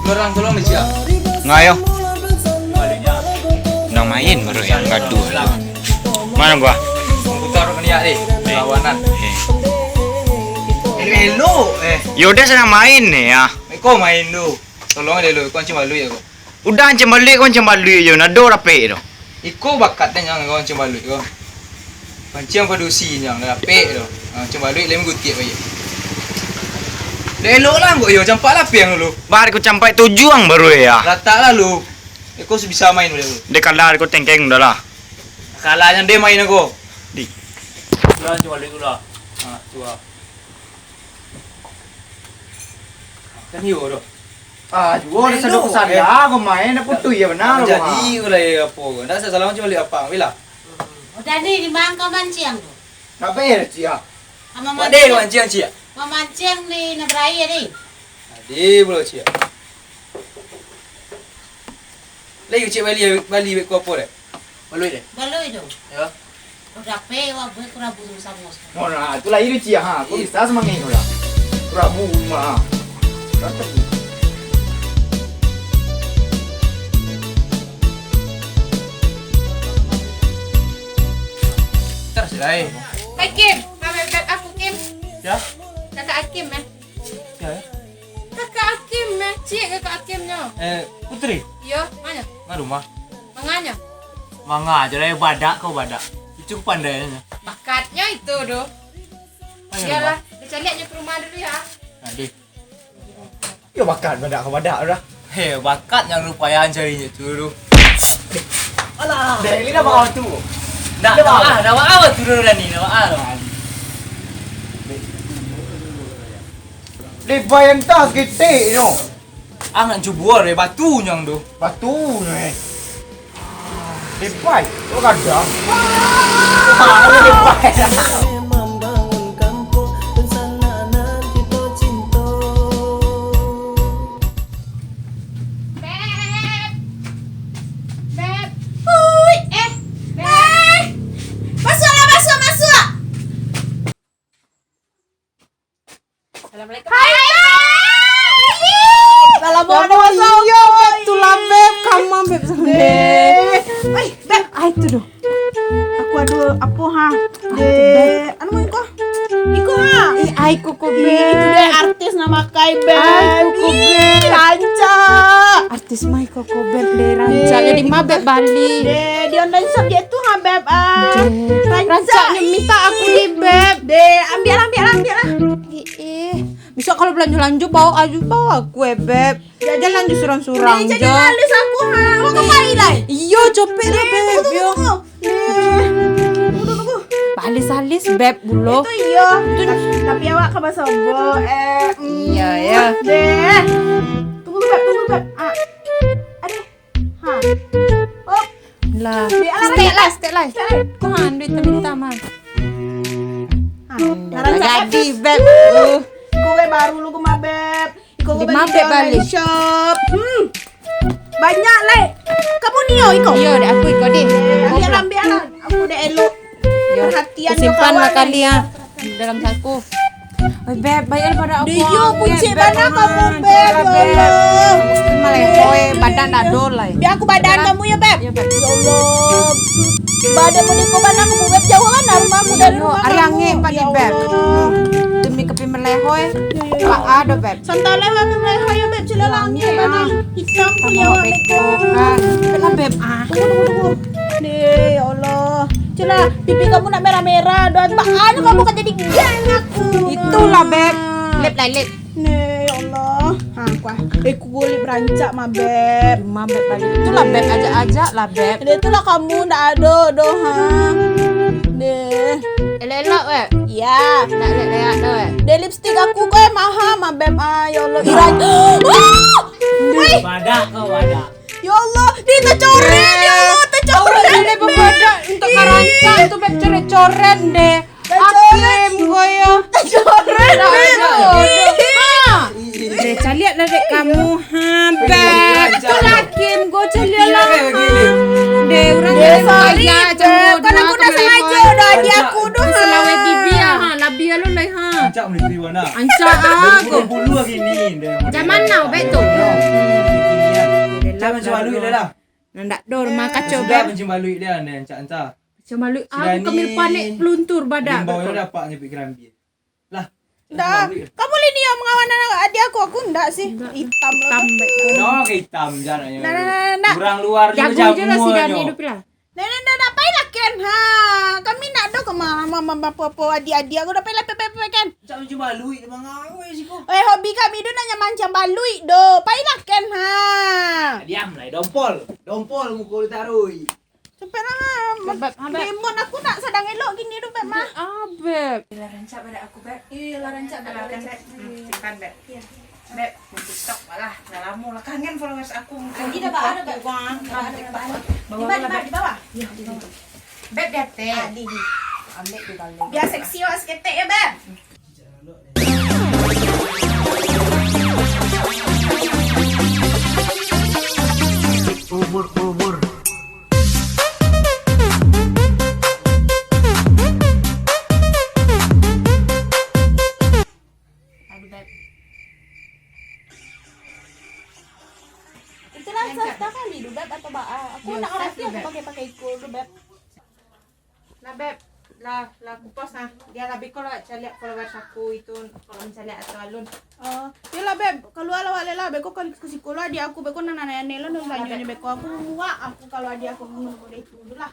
Orang tolong nih siap. Ngayo. Udah main baru yang gaduh. Mana gua? Putar ke dia lawanan. Hello. Yaudah sana main nih ya. Kau main lu. Tolong dia lu, kau cuma lu ya kau. Udah cuma lu ya, nado rapi itu. Iko bakatnya yang kau cuma lu kau. Pancing produksi yang rapi itu. Cuma lu lem gutik aja. Delo lah gua yo campak lah piang lu. Baru ku sampai tujuan baru ya. Rata lah lu. Iko bisa main boleh lu. Dekalar ku tengkeng dah lah. Kalahnya dia main aku. Di. Lah cuma lu lah. Tua. Kan hiu doh. Gua udah sedok sana, gua main apa tuh ya benar. Jadi gua lagi apa? Ndak saya salah cuma lihat apa, bila. Udah nih di mangkau mancing tuh. Apa ya cia? Sama Ade mancing cia. Memancing nih nabraya nih. Ade belum cia. Lagi cia bali ko apa deh? Baloi deh. Baloi dong. Ya. Udah pewa gue kurang butuh sama. Mana itulah itu cia ha. Kau bisa semangin lah. Rabu mah. Terus lah. Hai Kim, beb aku Kim. Ya. Kakak Akim ya. Ya. Kakak Akim ya. Cik kakak Akimnya. Putri. Iya, mana? Mana rumah? Manganya. Manga aja lah badak kau badak. Cukup pandainya. Bakatnya itu doh. Iyalah, dicarinya ke rumah dulu ya. Ade. Ya bakat badak kau badak dah. Bakat yang rupanya carinya dulu. Alah. Dari ini dah bakal tu. Dah awal turun ni, dah awal. Di bayang tas gede no. Nak cuba batu yang tu. Batu ni. Di bay. Kau kadang. Di bay. Beb. Hui, Beb. Masuk. Assalamualaikum. Hai. Assalamualaikum. Yo, itulah beb, kamu beb sampai. Beb, itu doh. Aku ada apa ha? Anu mau Iko ha? Iko beb. Itu deh artis nama Kai beb. Iko beb. Ranca. Artis mah Iko beb deh Ranca. Jadi mah beb Bali. Dia online shop dia tuh ha beb. Ranca minta aku di beb. Ambil lah. Bisa kalau belanja bawa aku beb. Jajan lanjut surang-surang. Jajan alis aku ha. Mau kemana lah? Iya cepet lah beb. Tunggu. Alis beb bulo. Itu iya. Tapi awak kabar sobo. Iya ya. Deh. Tunggu beb. Aduh. Ha. Hop. Lah. Stay lah. Kau duit minta mah. Jadi beb. Gue baru lu ke Mabeb. Iko gue balik shop. Banyak lah. Kamu Nio Iko? Iya, deh aku Iko deh. Ambil. Aku udah elok. Perhatian simpan lah kali ya dalam saku. Beb, bayar pada aku. Dia kunci mana kamu Beb? Ya Allah. Malehoy, badan dah dolai. Biar aku badan kamu ya Beb. Ya, Beb. Ya Allah. Badanmu di mana kamu Beb? Jauh kan rumahmu dari rumah kamu. Ariange Pak Ya Beb. Allah. Demi kepi malehoy. Ya. Pak ada Beb. Santale kami meleha ya Beb. Cilalangi badan hitam kuliah Kamu Beb. kan. Benar Beb. Tunggu. Nih, ya Allah. Cila, pipi kamu nak merah-merah. Dan bahan kamu kan jadi geng aku. Itulah Beb. Lip lah lip. Nih, ya Allah. Kuah. Aku boleh berancak mah Beb. Cuma Beb balik. Itulah Beb ajak-ajak lah Beb. Dia itulah kamu ndak ada doh Deh. Elok weh. Ya. Nak lihat dah weh. Deh lipstick aku kau mahal mah Beb. Ya Allah. Iran. Wih. Wadah kau wadah. Ya Allah, dia tercoret ya Allah, tercoret. Ini berbeda untuk karancak itu Beb coret-coret deh. Tercoret. Akim koyo. Tercoret. Deh caliat lah dek kamu. Beb. Itulah Kim, go caliat lah. Deh orang Dia jadi sorry kaya Beb. Kan aku dah sengaja dah dia aku doh. Selawe bibi ya, labia lu lah ha. Ancak boleh beri warna. Ancak aku. Bulu lagi ni. Zaman now Beb tu. Jangan cuba luit dah. Nandak dor mak kacau Sudah Beb. mencium luit dia ni ancak-ancak. Cuma lu Sudah aku kemil ni- panik peluntur badak. Limbau dia dapat nyepik kerambi. Lah. Dah. Kamu ini yang mengawan adik aku enggak sih. Hitam lah. Tambah. No, ke hitam jangannya. Nah. Kurang luar juga Jago je lah si Dani jamu. hidup lah. Nah, dapat lah Ken. Kami nak do ke mama apa adik-adik aku dapat lah pepe Ken. Jangan cuba luit bang aku siko. Hobi kami do nanya mancam balui do. Pailah Ken Diam lah, dompol. Dompol muka dia taruh. Sampai lah. Beb, Beb. Lemon aku nak sedang elok gini do Beb mah. Beb. Lah rancak pada aku Beb. Iya, rancak Kalau kan Beb. Simpan Beb. Iya. Beb, mau TikTok malah. Dah lama lah kangen followers aku. Nanti dah ada Beb. Di mana di bawah? Beb dete. Di. Ambil di bawah. Biar seksi awak seketek ya Beb. Ubur. Itulah satu kali do Beb atau aku nak ngerti aku pakai ikul do Beb. Lah Beb, lah kupas ah. Dia lebih kalau caliat followers aku itu kalau mencaliat atau alun. Yalah Beb, kalau ala lela Beb kau kali ke sekolah dia aku Beb kau nanya nela no lanjutnya Beb aku muak aku kalau dia aku ngomong udah itu dulu lah.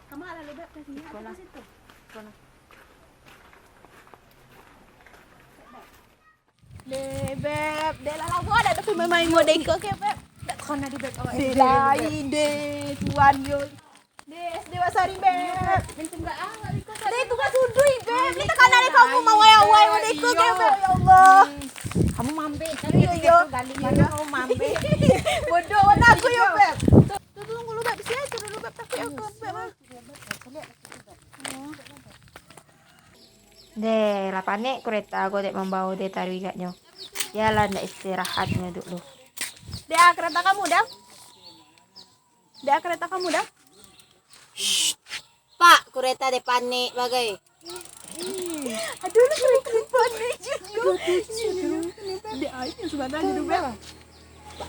Kamu ala lu Beb kasih sekolah situ. Beb, dia lah lama dah tapi memang model kau ke Beb. Tak kena di Beb awak. Lain deh, tuan yo. Des, Dewa Sari Beb. Mencem gak Deh, tugas sudui Beb. Kita kan ada kamu mau awai model kau ke Beb. Ya Allah. Kamu mambe Yo yo. gali mana kamu mambe. Bodoh warna aku yo Beb. Tunggu dulu Beb, sini aja dulu Beb tapi aku Beb. Deh, lapane kereta aku dek membawa dia taruh igatnya. Jalan nak istirahatnya dulu. Dia kereta kamu dah. Dia kereta kamu dah. Pak, kereta depan nih bagai. Aduh, lu kereta depan nih juga. Dia aja sebenarnya dulu Beb.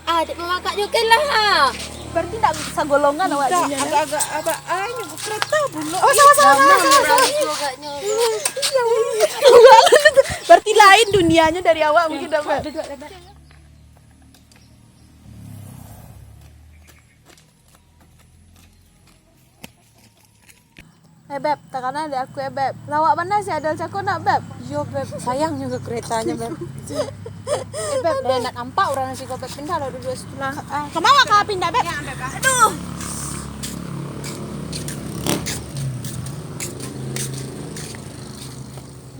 Ah, dek memakak juga lah. Berarti tak bisa golongan awak ini. Agak-agak apa ayo kereta bulu. Oh, sama-sama. Berarti lain dunianya dari awak mungkin dapat. Beb, tekanan ada aku ya Beb. Lawak mana sih ada cako nak Beb? Yo Beb, sayang juga keretanya Beb. Beb, Nak nampak orang nasi Beb pindah lo dulu setelah. kemana kau pindah Beb? Aduh.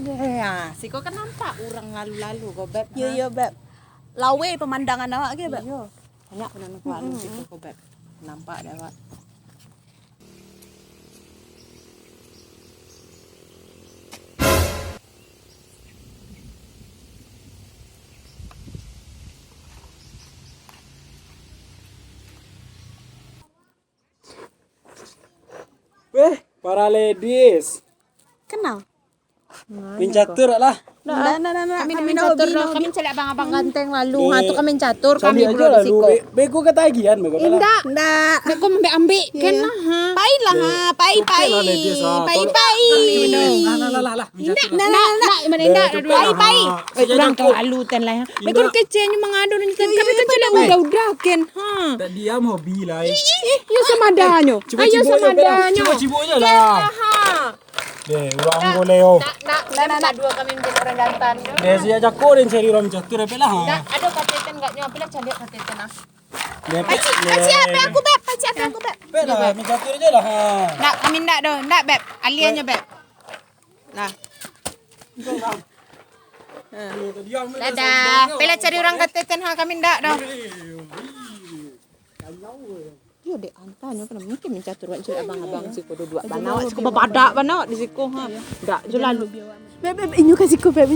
Ya, si kau kan nampak orang lalu-lalu kau Beb. Iya Beb. Lawe pemandangan awak ke Beb? Yo, banyak pernah nampak lu si kau Beb. Nampak dah Pak. Para ladies. Kenal. Main catur lah. Nah. Kami catur loh. Kami cari abang-abang ganteng lalu. Ha tu kami catur Kami kami aja bro lah di lu. siko. Bego katagian bego lah. Ndak. Nek kau ambil kan ha. Pai lah ha, pai. lah ladies ah. Pai. Lah. Nak mana ndak dua. Pai. Kurang kau lalu tan lah. Mek kau kecenya mengadu ni tan. Kami kan cari udah kan. Ha. Tak diam hobi lah. Yo sama danyo. Ayo sama danyo. Cibo je lah. Ha. Deh, orang boleh oh. Nak dua kami menjadi orang jantan. Deh, siya jako din cari rom catur apa lah. Nak ada kateten enggak nyo apila cari kateten ah. Paci apa aku beb? Paci apa aku beb? Lah, main catur je lah. Nak kami ndak doh. Ndak beb. Aliannya beb. Nah. Dadah. Pela cari orang kateten ha kami ndak doh. Yo dek antanya kena mungkin mencatur wan cari abang-abang siko dua banau siko babadak banau di siko ha. Ndak jo lalu. Beb, inyo kasih ko beb.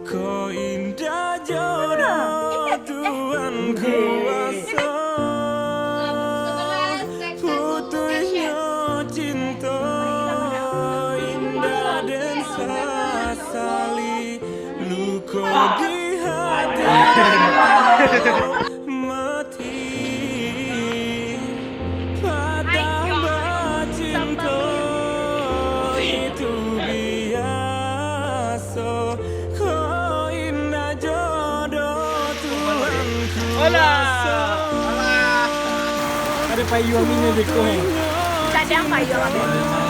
Kau indah jodoh Tuhan kuasa Putusnya cinta Indah dan sasali Luka di hati mati Patah cinta itu biasa Kau indah jodoh Tuhan kuasa Ada payung ini deko. Tak ada payung.